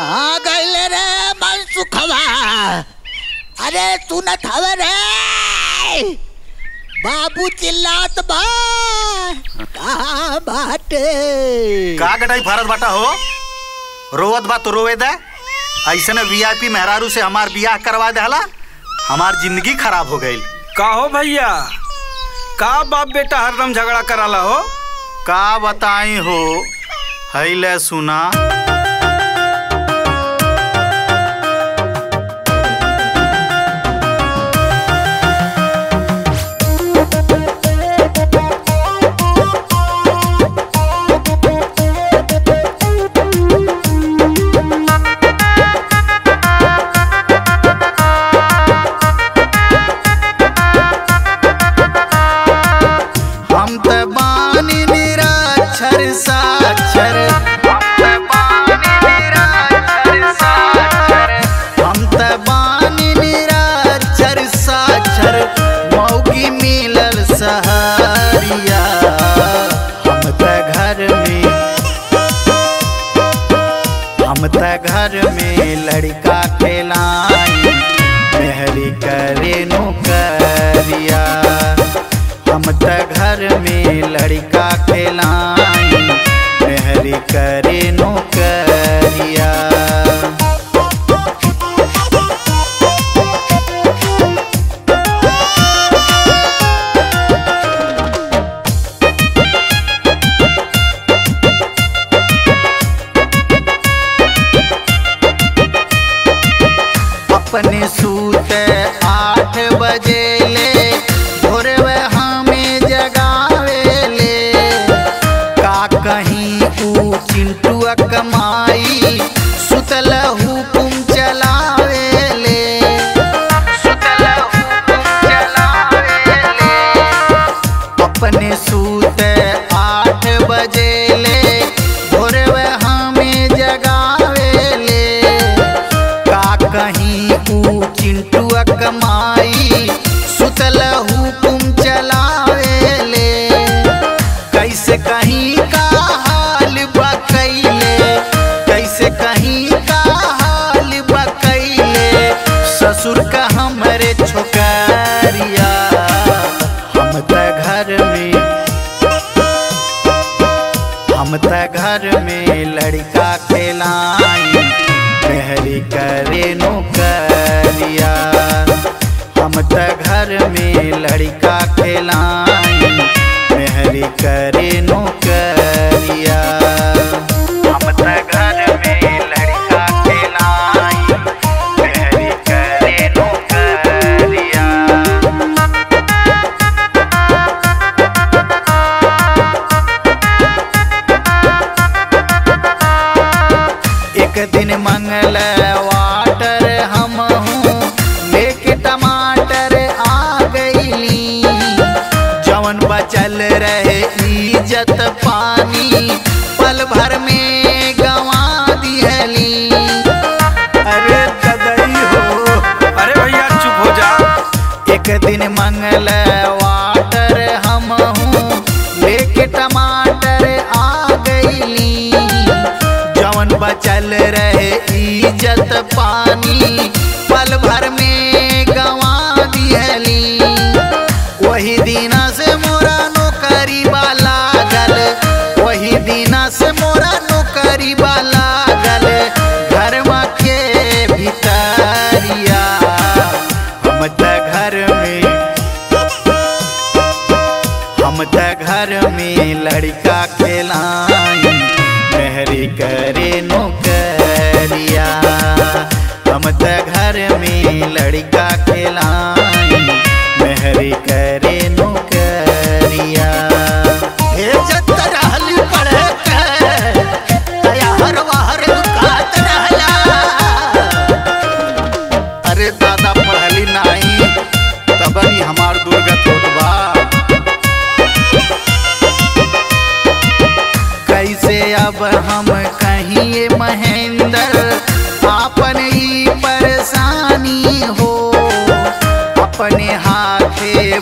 कहाँ गए रे मनसुखवा? अरे तू न थावे रे, बाबू चिल्लात बा। कहाँ बाटे? का गटाई भारत बाटा हो? रोवत बा तो रोवे दे। ऐसे न वीआईपी मेहरारू से हमार बियाह करवा देला, हमार जिंदगी खराब हो गई। का हो भैया, का बाप बेटा हरदम झगड़ा कराला हो? का बताई हो, हैले सुना। घर में लड़का खेलाई, मेहरी करे नौकरिया। हम त घर में लड़का खेलाई, मेहरी करे नौकरिया। अपने सूते 8 बजे ले, भोरवे हमें जगावे ले। का कहीं ऊ चिंटुआ कमाई, सुतल हुकुम चलावे ले। सुतल हुकुम चलावे ले। अपने सूते 8 बजे ले, भोरवे हमें जगावे ले। का कहीं चिंटुआ कमाई, सुतल हुकुम चलावे ले। कैसे कहीं का हाल बकैले, कैसे कहीं का हाल बकैले। ससुर का हमरे छोकरिया, हम त घर में लड़का खेलाई, मेहरी करे नौकरिया। हम त घर में लड़का खेलाई, मेहरी करे नौकरिया। हम त घर में लड़का खेलाई, मेहरी करे नौकरिया। एक दिन मंगलवार हम हूँ, लेके टमाटर आ गईली। जवन बचल रहे इज्जत पानी, पल भर में गंवा दिहली। अरे ददई हो, अरे भैया चुप हो जा। एक दिन मंगलवार हम हूँ, लेके टमाटर आ गईली। जवन बचल रहे इज्जत पानी, पल भर में गंवा दिहली। वही दिना से मोरा नौकरी वाला गल, वही दिना से मोरा नौकरी वाला गल। घर के भितरिया हम त घर में लड़का खेलाई, मेहरी करे नौकरिया। हम त घर में लड़का खेलाई, मेहरी करे नौकरिया। भेजत रहली पढ़े के, हर बाहर दुकात रहला। अरे दादा पढ़ली नहीं, तब ही हमार दुर्गत होत बा। कैसे अब हम कहिए महेंद्र, आपन ही परेशानी हो। अपने हाथे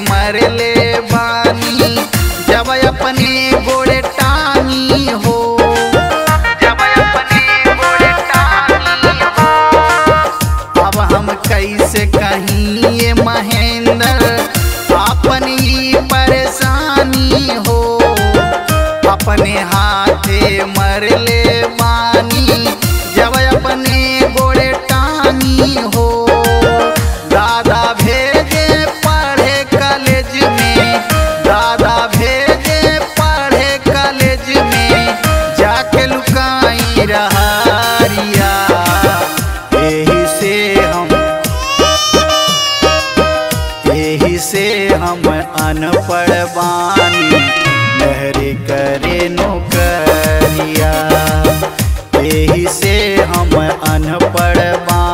अपने हाथे मरले बानी जब अपने गोड़े टांगी हो। दादा भेजे पढ़े कॉलेज में, दादा भेजे पढ़े कॉलेज में, जाके लुकाई रहरिया। यही से हम अनपढ़ बानी मेहरी करे नौकरिया। यही से हम अनपढ़ बानी